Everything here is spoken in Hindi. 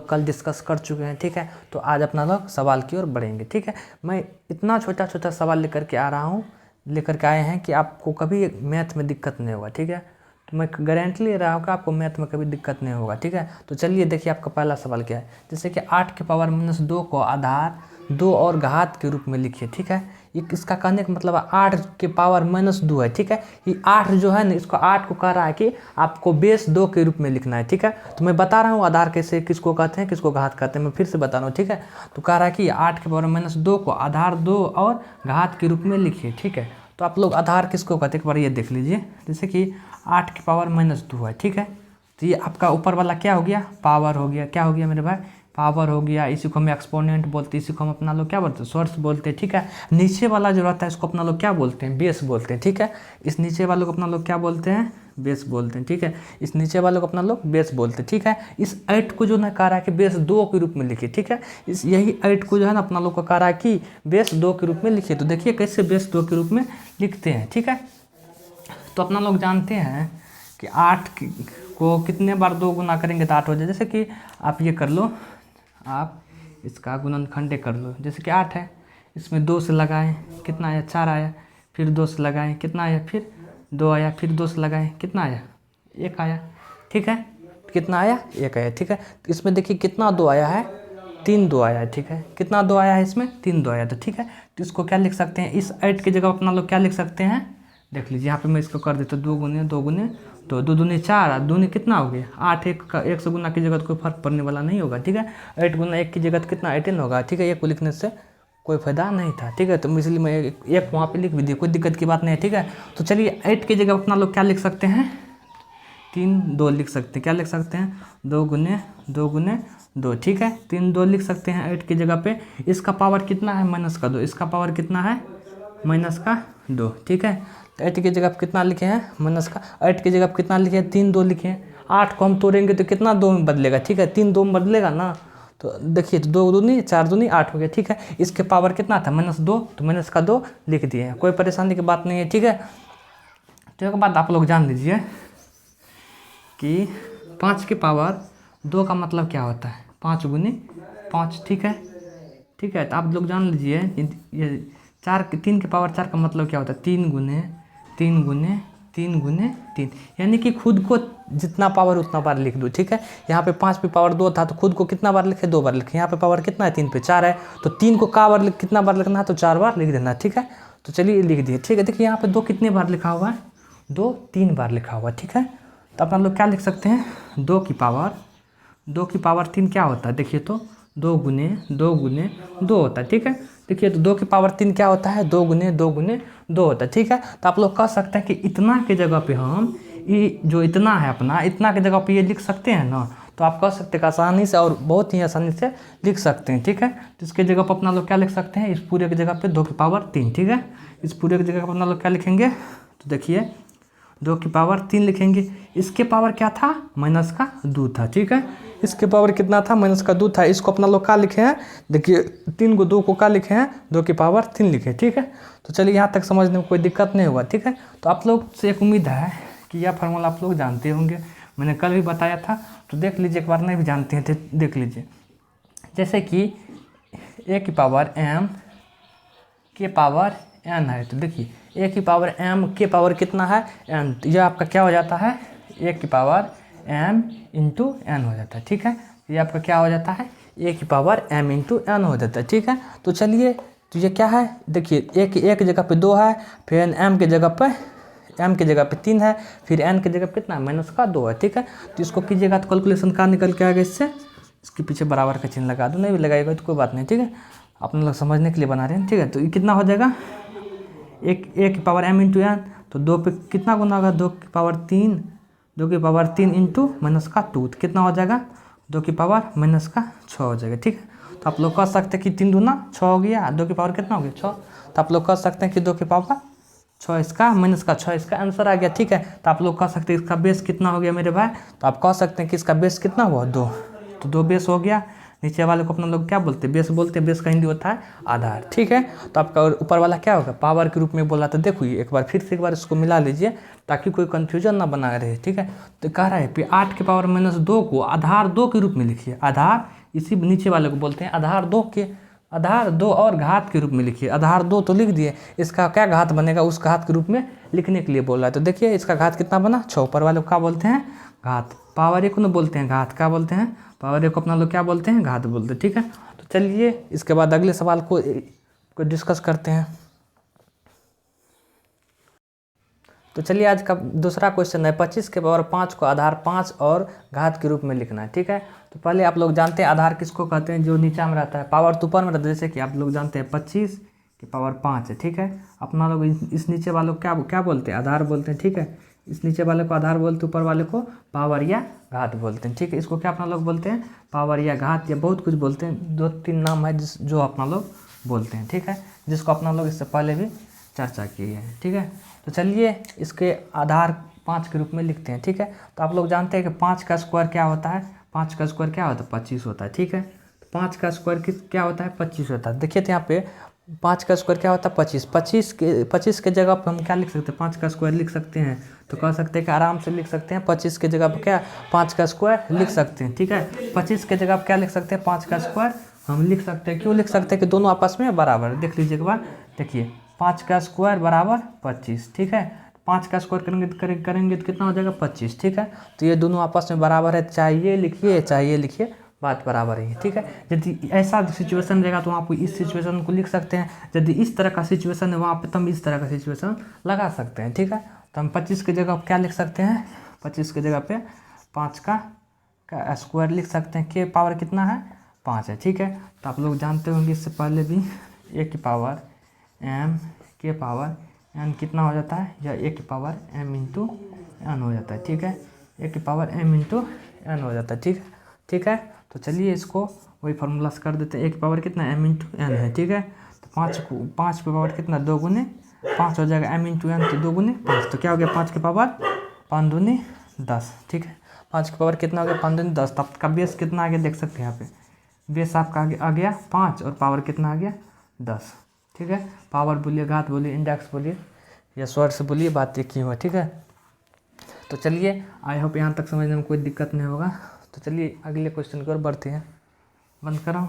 लोग कल डिस्कस कर चुके हैं, ठीक है। तो आज अपना लोग सवाल की ओर बढ़ेंगे, ठीक है। मैं इतना छोटा छोटा सवाल लेकर के आ रहा हूँ, लेकर के आए हैं कि आपको कभी मैथ में दिक्कत नहीं होगा, ठीक है। तो मैं गारंटी ले रहा हूँ कि आपको मैथ में कभी दिक्कत नहीं होगा, ठीक है। तो चलिए देखिए आपका पहला सवाल क्या है। जैसे कि 8 के पावर -2 को आधार 2 और घात के रूप में लिखिए, ठीक है। इसका कहने का मतलब 8 के पावर -2 है, ठीक है। ये 8 जो है ना, इसको 8 को कह रहा है कि आपको बेस 2 के रूप में लिखना है, ठीक है। तो मैं बता रहा हूँ आधार कैसे किसको कहते हैं, किसको घात कहते हैं, मैं फिर से बता रहा हूँ, ठीक है। तो कह रहा है कि 8 के पावर -2 को आधार 2 और घात के रूप में लिखिए, ठीक है। तो आप लोग आधार किसको कहते हैं एक बार ये देख लीजिए। जैसे कि 8 के पावर -2 है, ठीक है। तो ये आपका ऊपर वाला क्या हो गया, पावर हो गया। क्या हो गया मेरे भाई, पावर हो गया। इसी को हम एक्सपोनेंट बोलते हैं, इसी को हम अपना लोग क्या बोलते हैं, सोर्स बोलते हैं, ठीक है। नीचे वाला जो रहता है इसको अपना लोग क्या बोलते हैं, बेस बोलते हैं, ठीक है। इस नीचे वालों को अपना लोग क्या बोलते हैं, बेस बोलते हैं, ठीक है। इस नीचे वालों को अपना लोग बेस बोलते हैं, ठीक है। इस 8 को जो ना कह रहा है कि बेस 2 के रूप में लिखिए, ठीक है। इस यही 8 को जो है ना अपना लोग को कह रहा है कि बेस 2 के रूप में लिखिए। तो देखिए कैसे बेस 2 के रूप में लिखते हैं, ठीक है। तो अपना लोग जानते हैं कि 8 को कितने बार 2 गुना करेंगे तो 8 हो जाए। जैसे कि आप ये कर लो, आप इसका गुणनखंड कर लो। जैसे कि 8 है, इसमें 2 से लगाएं कितना आया, 4 आया। फिर 2 से लगाएं कितना आया, फिर 2 आया। फिर 2 से लगाएं कितना आया, 1 आया, ठीक है। कितना आया, 1 आया, ठीक है। तो इसमें देखिए कितना 2 आया है, 3 2 आया है, ठीक है। कितना 2 आया है इसमें, 3 2 आया, तो ठीक है। तो इसको क्या लिख सकते हैं, इस 8 की जगह अपना लोग क्या लिख सकते हैं, देख लीजिए यहाँ पे मैं इसको कर देता हूँ 2 गुने 2 गुने 2, 2 दूनी 4, दूनी कितना हो गया 8। 1 से गुना की जगह कोई फर्क पड़ने वाला नहीं होगा, ठीक है। 8 गुना 1 की जगह कितना 18 होगा, ठीक है। 1 को लिखने से कोई फायदा नहीं था, ठीक है। तो इसलिए मैं एक वहाँ पे लिख भी दिया, कोई दिक्कत की बात नहीं है, ठीक है। तो चलिए 8 की जगह अपना लोग क्या लिख सकते हैं, 3 2 लिख सकते हैं। क्या लिख सकते हैं, 2 गुने 2 गुने 2, ठीक है। 3 2 लिख सकते हैं 8 की जगह पे। इसका पावर कितना है, -2। इसका पावर कितना है, -2, ठीक है। तो 8 की जगह कितना लिखे हैं, -8 की जगह कितना लिखे हैं, 3 2 लिखे हैं। 8 को हम तोड़ेंगे तो कितना 2 में बदलेगा, ठीक है। 3 2 में बदलेगा ना, तो देखिए 2 दूनी 4 दूनी 8 हो गया, ठीक है। इसके पावर कितना था, -2, तो माइनस का 2 लिख दिए हैं, कोई परेशानी की बात नहीं है, ठीक है। तो एक बात आप लोग जान लीजिए कि 5 के पावर 2 का मतलब क्या होता है, 5 गुनी 5, ठीक है, ठीक है। तो आप लोग जान लीजिए ये 3 के पावर 4 का मतलब क्या होता है, 3 गुने 3 गुने 3 गुने 3, यानी कि खुद को जितना पावर उतना बार लिख दो, ठीक है। यहाँ पे 5 पे पावर 2 था तो खुद को कितना बार लिखे, 2 बार लिखे। यहाँ पे पावर कितना है, 3 पे 4 है, तो 3 को कितना बार लिखना है, तो 4 बार लिख देना, ठीक है। तो चलिए लिख दिए, ठीक है। देखिए यहाँ पे 2 कितने बार लिखा हुआ है, 2 3 बार लिखा हुआ है, ठीक है। तो अपना लोग क्या लिख सकते हैं, 2 की पावर 3 क्या होता है, देखिए तो 2 गुने 2 होता है, ठीक है। देखिए तो 2 की पावर 3 क्या होता है, 2 गुने 2 होता है, ठीक है। तो आप लोग कह सकते हैं कि इतना के जगह पे हम ये जो इतना है अपना, इतना के जगह पे ये लिख सकते हैं ना। तो आप कह सकते हैं कि आसानी से और बहुत ही आसानी से लिख सकते हैं, ठीक है। तो इसके जगह पर अपना लोग क्या लिख सकते हैं, इस पूरे की जगह पे 2 की पावर 3, ठीक है। इस पूरे की जगह पर अपना लोग क्या लिखेंगे, तो देखिए 2 की पावर 3 लिखेंगे। इसके पावर क्या था, -2 था, ठीक है। इसके पावर कितना था, -2 था। इसको अपना लोग क्या लिखे हैं, देखिए 3 को 2 को क्या लिखे हैं, 2 की पावर 3 लिखे, ठीक है। तो चलिए यहाँ तक समझने में कोई दिक्कत नहीं हुआ, ठीक है। तो आप लोग से एक उम्मीद है कि यह फार्मूला आप लोग जानते होंगे, मैंने कल भी बताया था। तो देख लीजिए एक बार, नहीं भी जानते हैं तो देख लीजिए। जैसे कि a की पावर m के पावर n है, तो देखिए a की पावर m के पावर कितना है, n, तो यह आपका क्या हो जाता है, a की पावर m इंटू n हो जाता है, ठीक है। ये आपका क्या हो जाता है, a की पावर m इंटू n हो जाता है, ठीक है। तो चलिए तो ये क्या है, देखिए a की जगह पे 2 है, फिर m की जगह पे 3 है, फिर n की जगह पे कितना -2 है, ठीक है। तो इसको कीजिएगा तो कैलकुलेशन का निकल के आएगा, इससे इसके पीछे बराबर का चिन्ह लगा दो, नहीं भी लगाएगा तो कोई बात नहीं, ठीक है। अपने लोग समझने के लिए बना रहे हैं, ठीक है। तो ये कितना हो जाएगा, a की पावर m इंटू n, तो 2 पे कितना गुना होगा, 2 की पावर 3 इंटू -2, तो कितना हो जाएगा, 2 की पावर -6 हो जाएगा, ठीक है। तो आप लोग कह सकते हैं कि 3 दूना 6 हो गया, 2 की पावर कितना हो गया 6। तो आप लोग कह सकते हैं कि 2 की पावर 6 इसका -6 इसका आंसर आ गया, ठीक है। तो आप लोग कह सकते हैं इसका बेस कितना हो गया मेरे भाई, तो आप कह सकते हैं कि इसका बेस कितना हुआ 2, तो 2 बेस हो गया। नीचे वाले को अपना लोग क्या बोलते हैं, बेस बोलते हैं। बेस का हिंदी होता है आधार, ठीक है। तो आपका ऊपर वाला क्या होगा, पावर के रूप में बोला। तो देखो एक बार फिर से एक बार इसको मिला लीजिए ताकि कोई कन्फ्यूजन ना बना रहे, ठीक है। तो कह रहा है कि 8 के पावर -2 को आधार 2 के रूप में लिखिए। आधार इसी नीचे वाले को बोलते हैं आधार 2 और घात के रूप में लिखिए। आधार 2 तो लिख दिए, इसका क्या घात बनेगा, उस घात के रूप में लिखने के लिए बोल रहा है। तो देखिए इसका घात कितना बना 6। ऊपर वाले को क्या बोलते हैं, घात। पावर ए को ना बोलते हैं घात, क्या बोलते हैं, पावर ए को अपना लोग क्या बोलते हैं, घात बोलते हैं, ठीक है। तो चलिए इसके बाद अगले सवाल को डिस्कस करते हैं। तो चलिए आज का दूसरा क्वेश्चन है 25 के पावर 5 को आधार 5 और घात के रूप में लिखना है, ठीक है। तो पहले आप लोग जानते हैं आधार किसको कहते हैं, जो नीचा में रहता है। पावर तो ऊपर में रहता है, जैसे कि आप लोग जानते हैं 25 के पावर 5 है, ठीक है। अपना लोग इस नीचे वालों को क्या बोलते हैं, आधार बोलते हैं, ठीक है। इस नीचे वाले को आधार बोलते हैं, ऊपर वाले को पावर या घात बोलते हैं, ठीक है। इसको क्या अपना लोग बोलते हैं, पावर या घात या बहुत कुछ बोलते हैं। 2-3 नाम है जो अपना लोग बोलते हैं, ठीक है, जिसको अपना लोग इससे पहले भी चर्चा की है, ठीक है। तो चलिए इसके आधार 5 के रूप में लिखते हैं, ठीक है। तो आप लोग जानते हैं कि 5 का स्क्वायर क्या होता है, 5 का स्क्वायर क्या होता है, 25 होता है, ठीक है। तो 5 का स्क्वायर क्या होता है, 25 होता है। देखिए तो यहाँ पे 5 का स्क्वायर क्या होता है, 25 के जगह पर हम क्या लिख सकते हैं, 5 का स्क्वायर लिख सकते हैं। तो कह सकते हैं कि आराम से लिख सकते हैं 25 के जगह पर क्या 5 का स्क्वायर लिख सकते हैं, ठीक है। 25 के जगह पर क्या लिख सकते हैं, 5 का स्क्वायर हम लिख सकते हैं। क्यों लिख सकते हैं कि दोनों आपस में बराबर है। देख लीजिए एक बार, देखिए 5 का स्क्वायर बराबर 25, ठीक है। 5 का स्क्वायर करेंगे तो कितना हो जाएगा 25, ठीक है। तो ये दोनों आपस में बराबर है, चाहे ये लिखिए बात बराबर है, ठीक है। यदि ऐसा सिचुएशन रहेगा तो आप इस सिचुएशन को लिख सकते हैं। यदि इस तरह का सिचुएशन है वहाँ पे तो हम इस तरह का सिचुएशन लगा सकते हैं, ठीक है। तो हम 25 की जगह क्या लिख सकते हैं, 25 की जगह पे 5 का स्क्वायर लिख सकते हैं। के पावर कितना है, 5 है, ठीक है। तो आप लोग जानते होंगे इससे पहले भी ए की पावर एम के पावर एन कितना हो जाता है, या ए की पावर एम इंटू एन हो जाता है, ठीक है। ए की पावर एम इंटू एन हो जाता है, ठीक है। तो चलिए इसको वही फार्मूला से कर देते हैं। ए की पावर कितना एम इंटू एन है, ठीक है। तो 5 की पावर कितना 2 गुने 5 हो जाएगा, एम इंटू एन तो 2 गुने 5, तो क्या हो गया 5 की पावर 5 दूनी 10, ठीक है। 5 की पावर कितना हो गया 5 दूनी 10। तो आपका बेस कितना आ गया देख सकते हैं यहाँ पे, बेस आपका आ गया 5 और पावर कितना आ गया 10, ठीक है। पावर बोलिए, घात बोलिए, इंडेक्स बोलिए या स्वर से बोलिए, बात एक ही हुआ, ठीक है। तो चलिए आई होप यहाँ तक समझने में कोई दिक्कत नहीं होगा। तो चलिए अगले क्वेश्चन की ओर बढ़ते हैं। बंद कराऊँ।